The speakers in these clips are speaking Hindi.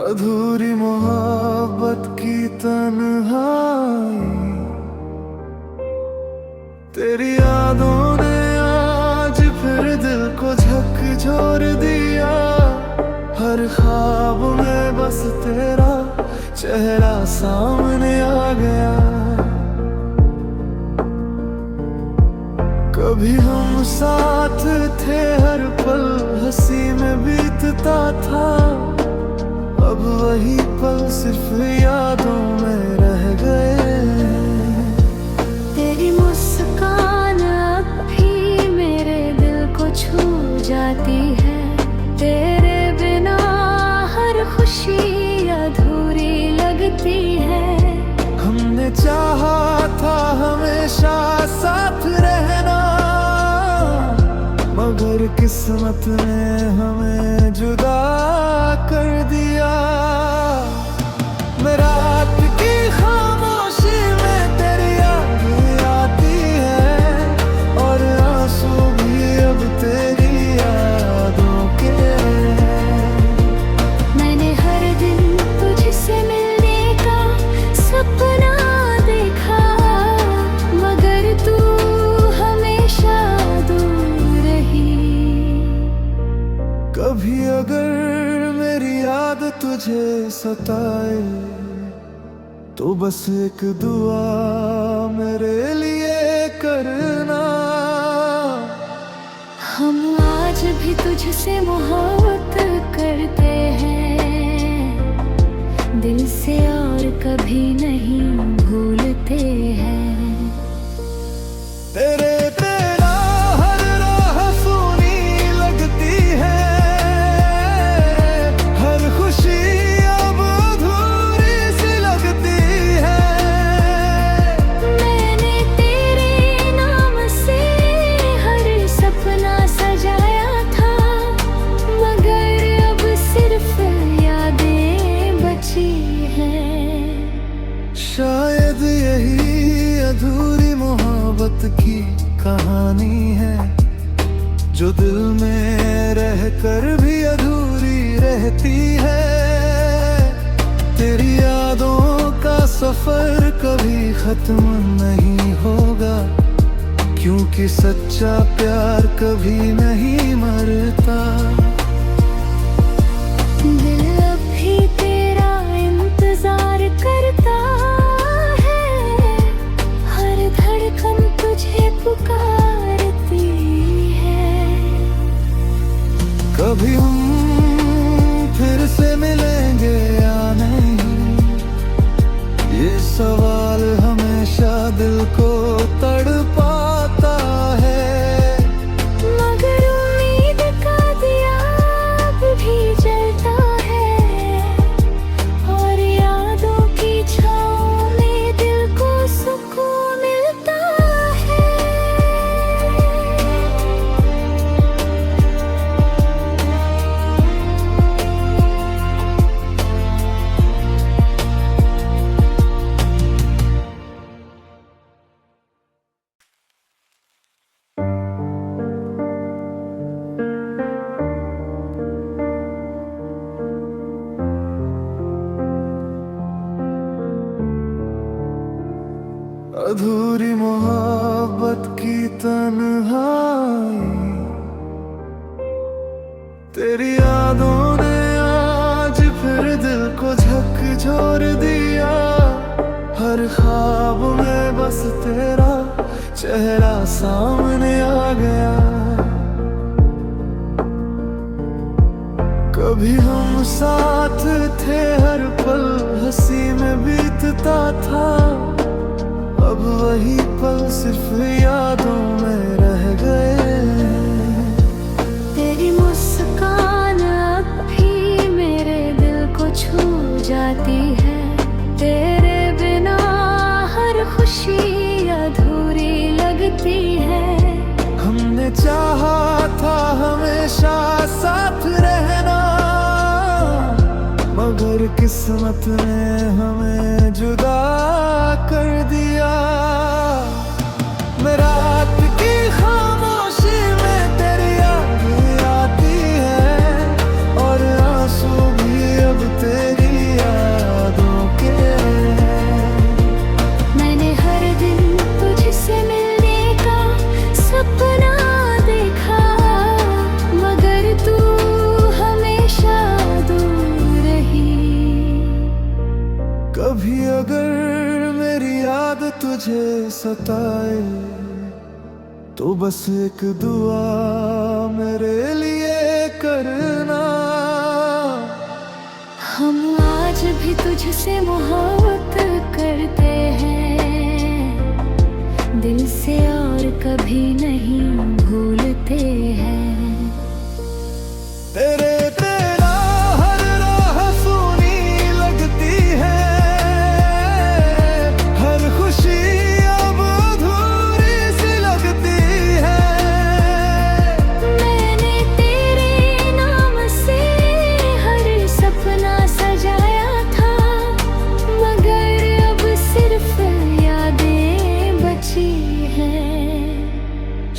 अधूरी मोहब्बत की तन्हाई, तेरी यादों ने आज फिर दिल को झकझोर दिया। हर ख्वाब में बस तेरा चेहरा सामने आ गया। कभी हम साथ थे, हर पल हंसी में बीतता था। अब वही पल सिर्फ यादों में रह गए। तेरी मुस्कान अब भी मेरे दिल को छू जाती है। तेरे बिना हर खुशी अधूरी लगती है। हमने चाहा था हमेशा साथ रहना, मगर किस्मत ने हमें जुदा कर दिया। मैं रात की खामोशी में तेरी याद आती है, और आंसू भी अब तेरी यादों के। मैंने हर दिन तुझसे मिलने का सपना देखा, मगर तू हमेशा दूर रही। कभी अगर मेरी याद तुझे सताए, तो बस एक दुआ मेरे लिए करना। हम आज भी तुझसे मोहब्बत करते हैं, दिल से और कभी नहीं भूलते हैं। तेरे तेरा हर राह सूनी लगती है, हर खुशी अब अधूरी सी लगती है। मैंने तेरे नाम से हर सपना सजाया था, मगर अब सिर्फ यादें बची हैं। शायद यही अधूरी मोहब्बत की कहानी है, जो दिल में रहकर भी अधूरी रहती है। तेरी यादों का सफर कभी खत्म नहीं होगा, क्योंकि सच्चा प्यार कभी नहीं मरता। दिल अब भी तेरा इंतजार करता है, हर धड़कन तुझे पुकारती है। कभी हम फिर से मिलेंगे या नहीं, ये सवाल हमेशा दिल को तड़पाता है। मगर उम्मीद का दिया अब भी जलता है, और यादों की छाँव में दिल को सुकून मिलता है। अधूरी मोहब्बत की तन्हाई, तेरी यादों ने आज फिर दिल को झकझोर दिया। हर ख्वाब में बस तेरा चेहरा सामने आ गया। कभी हम साथ थे, हर पल हंसी में बीतता था। अब वही पल सिर्फ यादों में रह गए। तेरी मुस्कान अब भी मेरे दिल को छू जाती है। तेरे बिना हर खुशी अधूरी लगती है। हमने चाहा था हमेशा साथ रहना, मगर किस्मत ने हमें जुदा कर दिया। मैं रात की खामोशी में तेरी याद आती है, और आंसू भी अब तेरी कभी अगर मेरी याद तुझे सताए तो बस एक दुआ मेरे लिए करना। हम आज भी तुझसे मोहब्बत करते हैं दिल से और कभी नहीं भूलते हैं। तेरे तेरा हर राह सुनी लगती है, हर खुशी अब अधूरी सी लगती है। मैंने तेरे नाम से हर सपना सजाया था, मगर अब सिर्फ यादें बची हैं।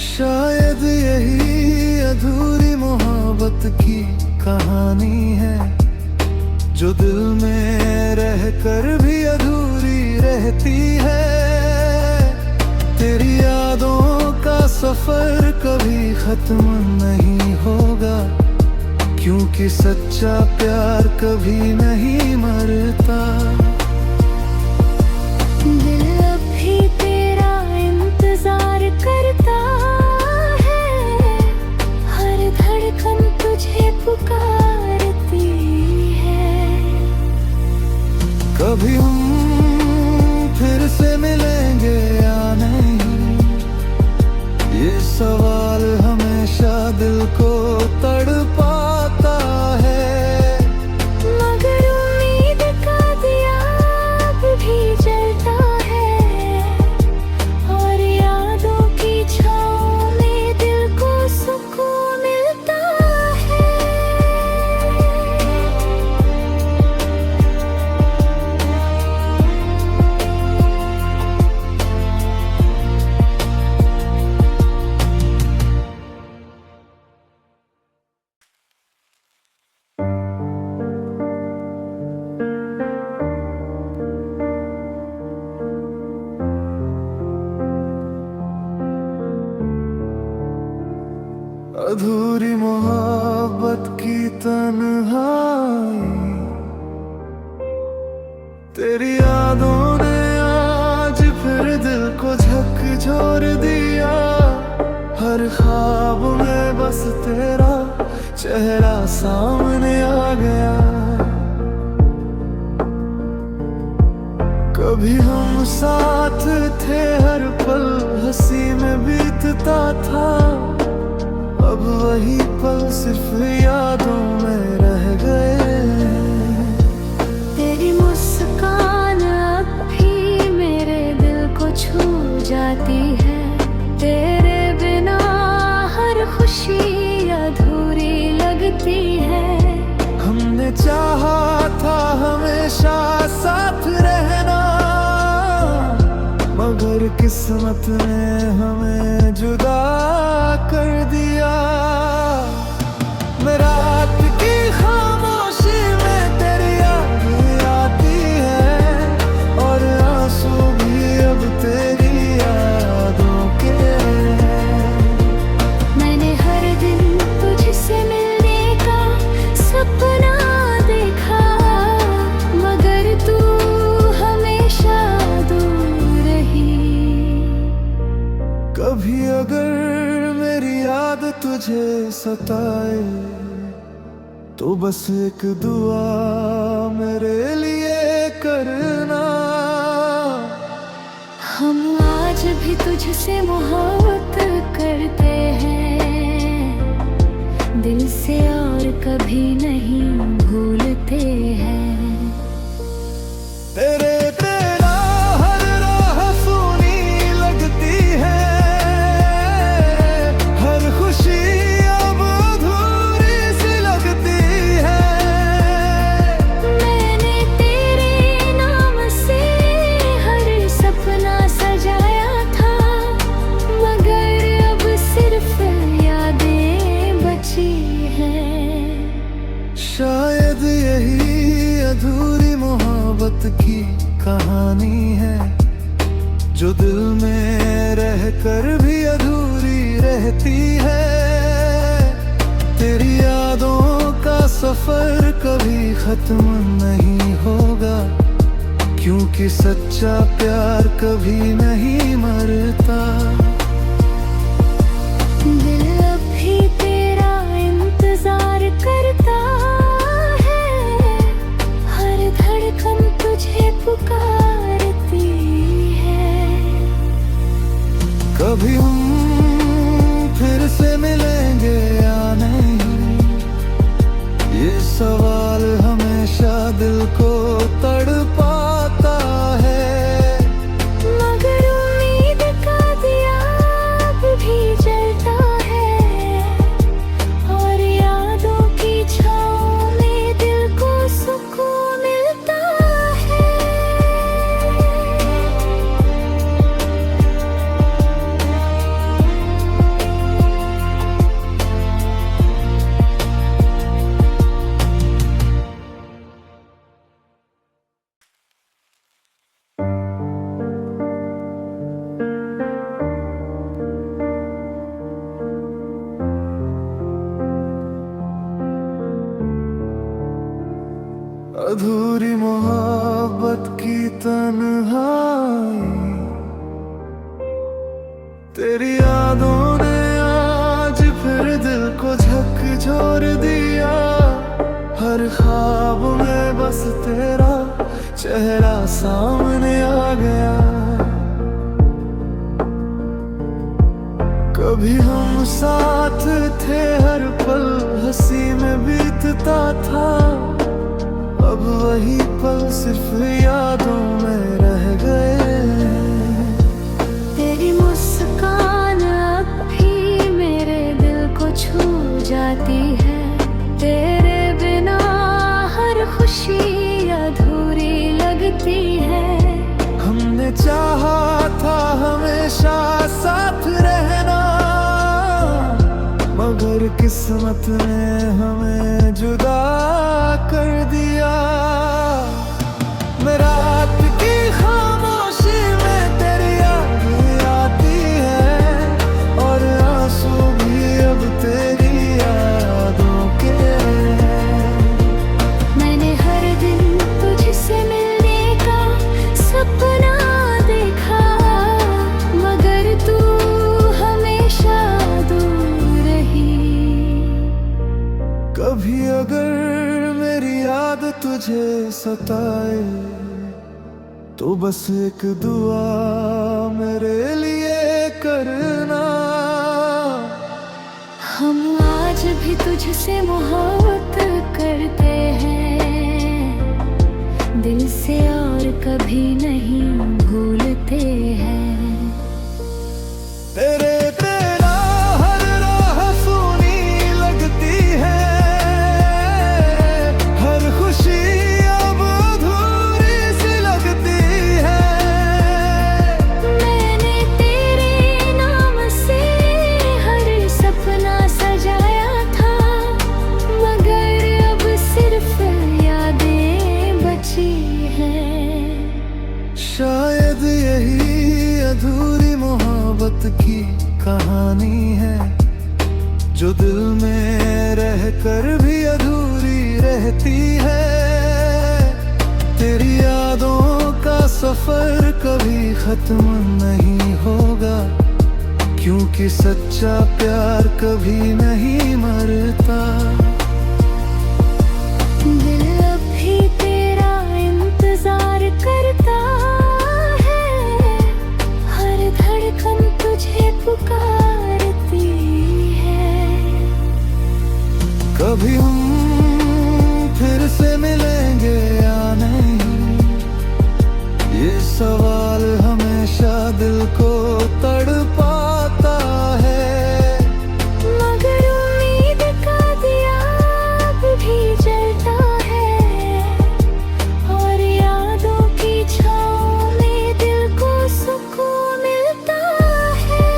शायद यही अधूरी मोहब्बत की कहानी है, जो दिल में रहकर भी अधूरी रहती है। तेरी यादों का सफर कभी खत्म नहीं होगा, क्योंकि सच्चा प्यार कभी नहीं मरता। दिल अब भी तेरा इंतजार करता है, हर धड़कन तुझे पुकारती है। कभी हम फिर से मिलेंगे या नहीं, ये सवाल हमेशा दिल को तड़पाता है। मगर उम्मीद का दिया अब भी जलता है, और यादों की छाँव में दिल को सुकून मिलता है। अधूरी मोहब्बत की तन्हाई, तेरी यादों ने आज फिर दिल को झकझोर दिया। हर ख्वाब में बस तेरा चेहरा सामने आ गया। कभी हम साथ थे, हर पल हंसी में बीतता था। अब वही पल सिर्फ यादों में रह गए। तेरी मुस्कान अब भी मेरे दिल को छू जाती है, तेरे बिना हर खुशी अधूरी लगती है। हमने चाहा था हमेशा साथ रहना, मगर किस्मत ने हमें जुदा कर दिया। मैं रात की खामोशी में तेरी याद आती है, और आंसू भी अब तेरी यादों के। मैंने हर दिन तुझसे मिलने का सपना देखा, मगर तू हमेशा दूर रही। कभी अगर मेरी याद तुझे सताए तो बस एक दुआ मेरे लिए करना। हम आज भी तुझसे मोहब्बत करते हैं दिल से और कभी नहीं भूलते हैं। तेरे तेरा हर राह सुनी लगती है, हर खुशी अब अधूरी सी लगती है। मैंने तेरे नाम से हर सपना सजाया था, मगर अब सिर्फ यादें बची हैं। शायद यही अधूरी मोहब्बत की कहानी है, जो दिल में रहकर भी अधूरी रहती है। तेरी यादों का सफर कभी खत्म नहीं होगा, क्योंकि सच्चा प्यार कभी नहीं मरता। दिल अब भी तेरा इंतजार करता है, हर धड़कन तुझे पुकारती है। कभी हम फिर से मिलेंगे या नहीं, ये सवाल हमेशा दिल को तड़पाता है। मगर उम्मीद का दिया अब भी जलता है, और यादों की छाँव में दिल को सुकून मिलता है। अधूरी मोहब्बत की तन्हाई, तेरी यादों ने आज फिर दिल को झकझोर दिया। हर ख्वाब में बस तेरा चेहरा सामने आ गया। कभी हम साथ थे, हर पल हंसी में बीतता था। अब वही पल सिर्फ यादों में रह गए। तेरी मुस्कान अब भी मेरे दिल को छू जाती है। तेरे बिना हर खुशी अधूरी लगती है। हमने चाहा था हमेशा साथ रहना, मगर किस्मत ने हमें जुदा कर दिया। मैं रात की खामोशी में तेरी याद आती है, और आंसू भी अब तेरी यादों के। मैंने हर दिन तुझसे मिलने का सपना देखा, मगर तू हमेशा दूर रही। कभी अगर मेरी याद तुझे सताए, तो बस एक दुआ मेरे लिए करना। हम आज भी तुझसे मोहब्बत करते हैं, दिल से और कभी नहीं भूलते हैं। तेरे तेरा हर राह सुनी लगती है, हर खुशी अब अधूरी सी लगती है। मैंने तेरे नाम से हर सपना सजाया था, मगर अब सिर्फ यादें बची हैं। शायद यही अधूरी मोहब्बत की कहानी है, जो दिल में रहकर भी अधूरी रहती है। तेरी यादों का सफर कभी खत्म नहीं होगा, क्योंकि सच्चा प्यार कभी नहीं मरता। दिल अब भी तेरा इंतजार करता है, हर धड़कन तुझे पुकारती है। कभी हम फिर से मिलेंगे या नहीं, ये सवाल हमेशा दिल को तड़पाता है। मगर उम्मीद का दिया अब भी जलता है, और यादों की छाँव में दिल को सुकून मिलता है।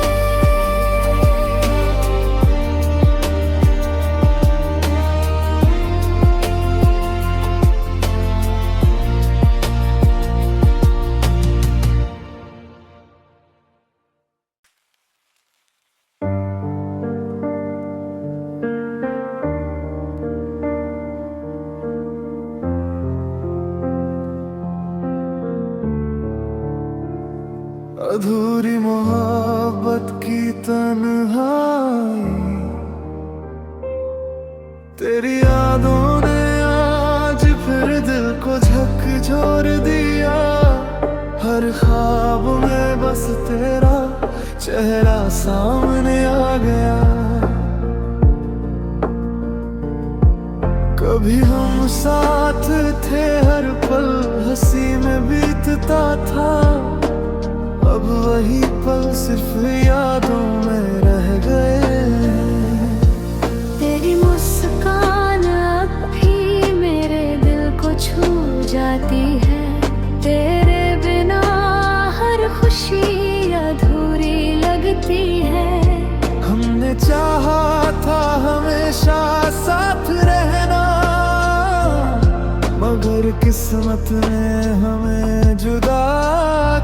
अधूरी मोहब्बत की तन्हाई, तेरी यादों ने आज फिर दिल को झकझोर दिया। हर ख्वाब में बस तेरा चेहरा सामने आ गया। कभी हम साथ थे, हर पल हंसी में बीतता था। अब वही पल सिर्फ यादों में रह गए। तेरी मुस्कान अब भी मेरे दिल को छू जाती है। तेरे बिना हर खुशी अधूरी लगती है। हमने चाहा था हमेशा साथ रहना, मगर किस्मत ने हमें जुदा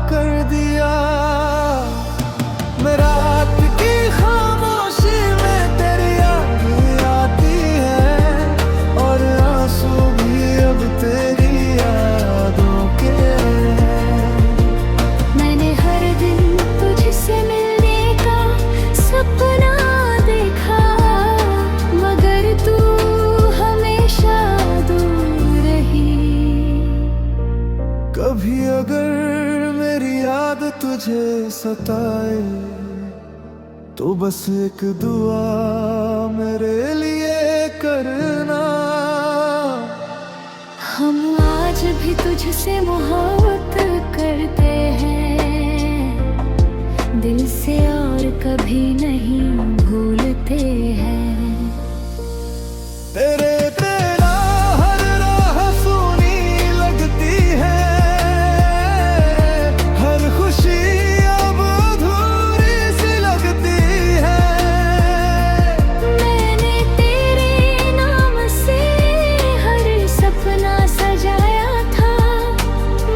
कर दिया। मैं रात की खामोशी में तेरी याद आती है, और आंसू भी अब तेरी यादों के। मैंने हर दिन तुझसे मिलने का सपना देखा, मगर तू हमेशा दूर रही। कभी अगर मेरी याद तुझे सताए, तो बस एक दुआ मेरे लिए करना। हम आज भी तुझसे मोहब्बत करते हैं, दिल से और कभी नहीं भूलते हैं। तेरे तेरा हर राह सुनी लगती है, हर खुशी अब अधूरी सी लगती है। मैंने तेरे नाम से हर सपना सजाया था,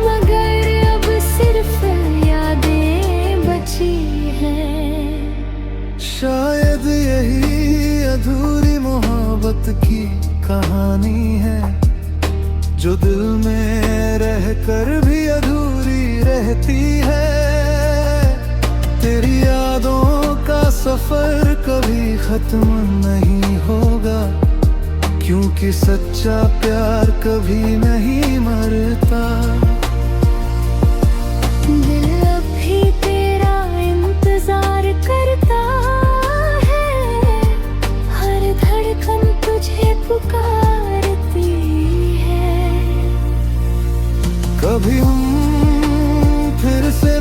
मगर अब सिर्फ यादें बची हैं। शायद यही अधूरी मोहब्बत की कहानी है, जो दिल में रहकर भी अधूरी रहती है। तेरी यादों का सफर कभी खत्म नहीं होगा, क्योंकि सच्चा प्यार कभी नहीं मरता। दिल अब भी तेरा इंतजार करता है, हर धड़कन तुझे पुकारती है। कभी हम फिर से